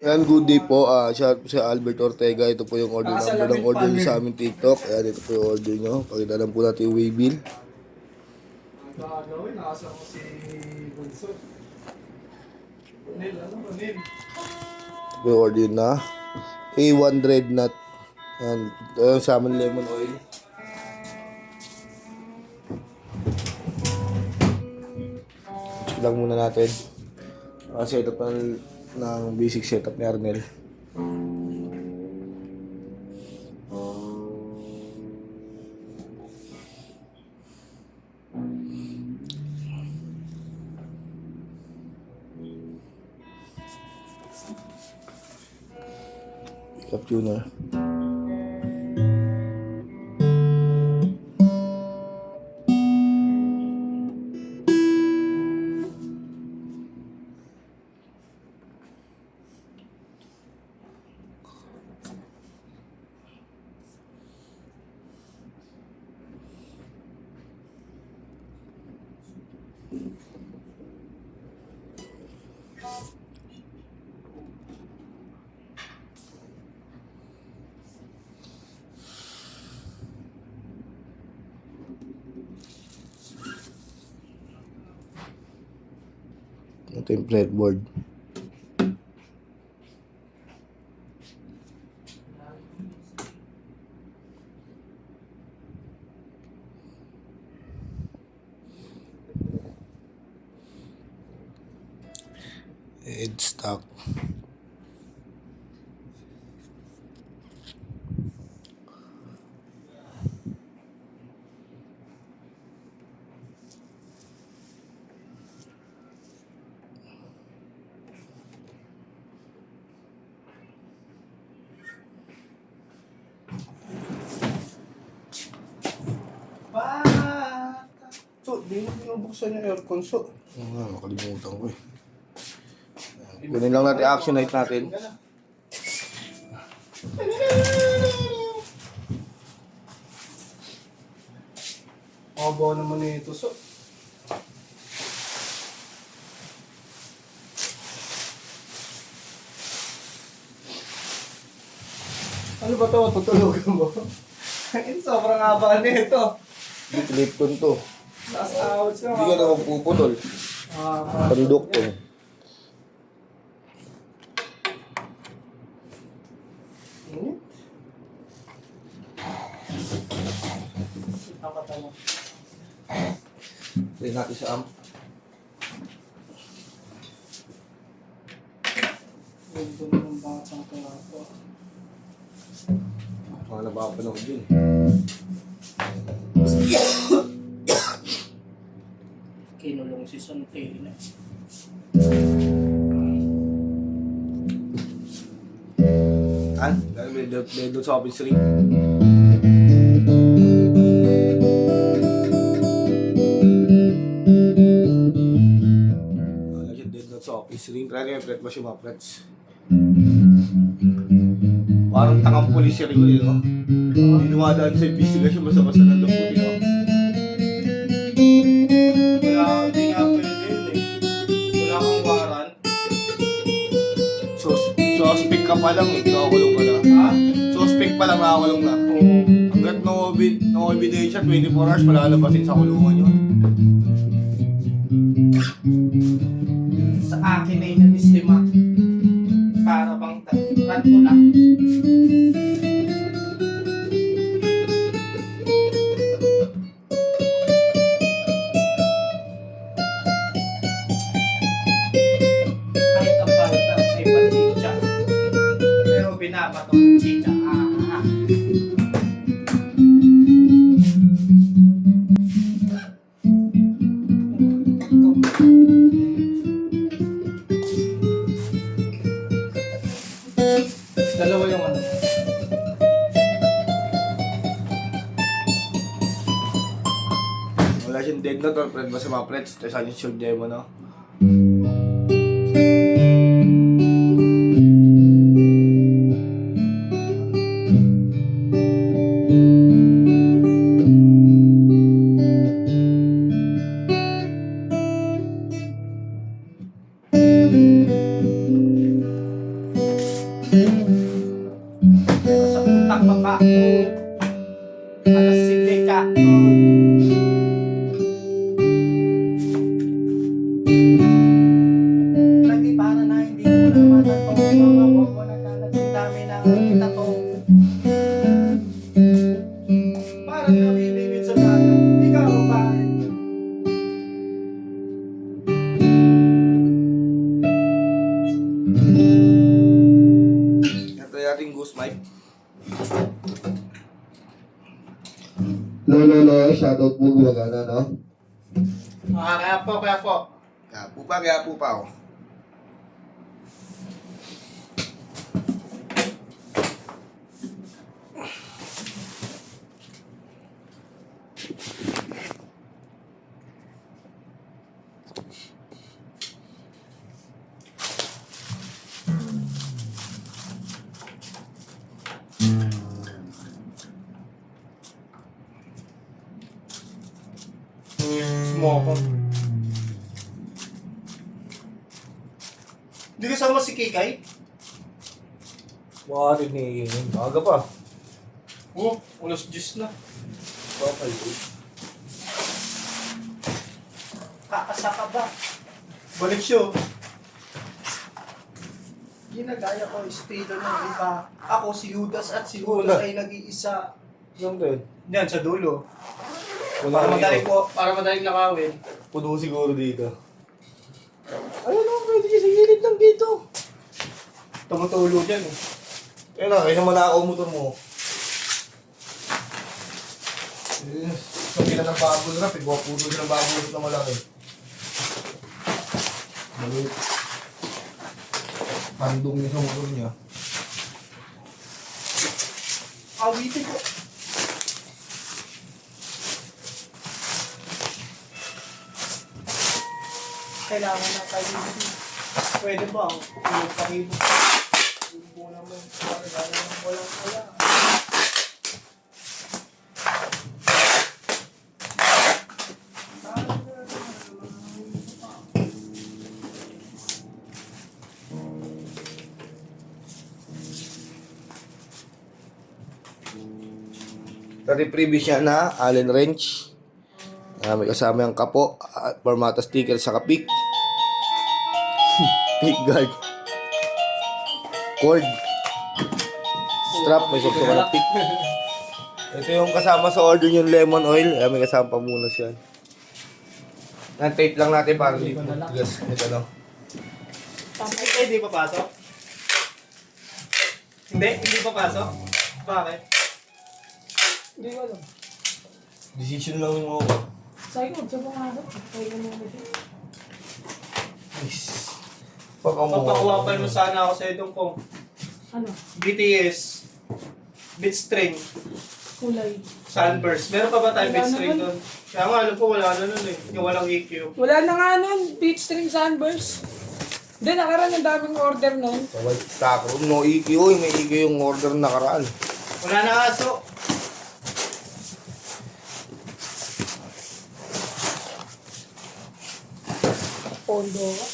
Ayan, good day po. Shout out po si Albert Ortega. Ito po yung order number ng order niyo sa aming TikTok. Ayan, ito po yung order nyo. Pakita lang po natin yung waybill. Ang gagawin, nasa ko si Bunso. Nil, ano ba, Nil? Ito po yung order na A1 Red Nut. Ayan, ito yung salmon lemon oil. Check lang muna natin. Setup ng basic setup ni Arnel. Pickup tuner. Ito yung breadboard. Headstock. So, di mo binubuksan yung aircon, so. Oo nga, makalimutan ko eh. Kunin lang natin action night natin. Mabaw naman na ito, so. Ano ba ito? Tutulugan mo? Sobrang haba na ito. Lipton to. Nasa outs ka. Hindi ka naman puputol. Pandok to. Try natin sa amp. Ganda ng batang ito. Mga napapanood yun. Kinulong si Santana. May doon sa office ring. Lagyan din doon sa office ring. Try kayo, fret ba siya mga frets? Parang tangang pulis siya rin ko yun, no? Hindi dumadaan sa investigation, basta-basta nandun po din, no? Hindi nga pwede yun eh. Wala kang waran. Suspect ka pa lang, nakakulong ka na. Ha? Suspect pa lang, nakakulong na. Oo. Hanggat no evidence 24 hours, palalabasin sa kulungan yun. Sa akin ay namistima. Para bang tarantula. Kahit ang bata ay patitsa. Pero binabato ng chicha. Dalawa yung ano. Wala siyang dead note or friend ba sa mga frets? Tapos saan yung shield demo, no? Pero sa utak baka alas sindika. Lagi para na hindi ko na matatong mga bobo na kalat ang dami ng itatong. Parang nabibigit sa dagat, ikaw ba? Ito yung ating goose mic. Lolo, shoutout po, gumagana, no? Kaya po. Kaya po pa, oh. Sumoko. Hindi kasama si Kikay? Bakit ni aga pa. Oh, ulas 10 na. Bakal. Kakasaka ba? Balik siya. Ginagaya ko estilo ng iba. Ako si Judas at si Judas ay nag-iisa. Yung din. Yan, sa dulo. Para madaling nakawin. Puno siguro dito. Ayun o, pwede siya sa gilid lang dito. Tumutulo dyan eh. Ayun na, kaya naman ako motor mo. Sabi na ng bagol na, pigwaputo siya ng bagol na malaki. Malit. Handong niya sa motor niya. Awitin ko. Kailangan ng kaibigan. Pwede ba? Huwag pakibot. Huwag mo naman. Kailangan ng walang-wala. Dati previous niya na, Allen wrench. May kasama yung kapo, formata sticker sa kapik. Pick guard. Cord. Strap, may suksukan na pick. Ito yung kasama sa order yung lemon oil. May kasama pa muna siya. Na-tape lang natin para hindi po tigas. Ito no. Ay, hindi papasok? Hindi papasok? Bakit? Hindi ko alam. Decision lang yung mga. Sabi ko, sa mga harap. Sabi ko muna siya. Nice. Pagkamuha. Papakuwapan mo sana ako sa itong kong Ano? BTS beat string Kulay. sunburst. Meron pa ba tayo Wala beat string naman. doon? Kaya nga alam ko wala na nun eh. Yung walang EQ. Wala na nga nun. Beach string sunburst. Hindi, nakaraan ang daming order nun. Sa white stock room, no EQ. Uy, may EQ yung order na nakaraan. Wala na aso. Pondo ka.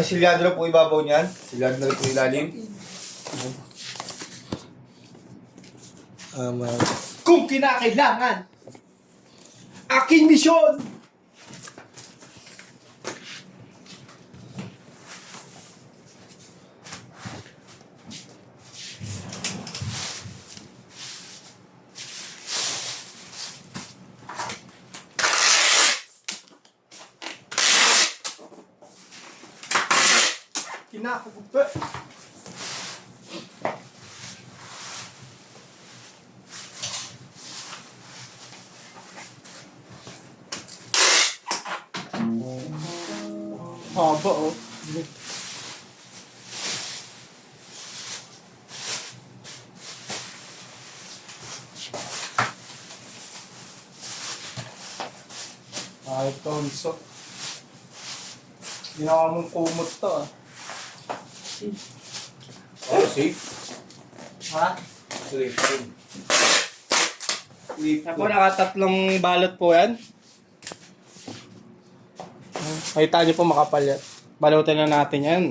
Silyado na po ibabaw niyan. Silyado na rin po ilalim. Kung kinakailangan, aking misyon! Kinakagupa. Haba oh. Ay, tonso. Ginawa mong kumot to ah. Oh, safe. Ha? Safe. Ako nakatatlong balot po yan. Makita niyo po makapal yan. Balutin na natin yan.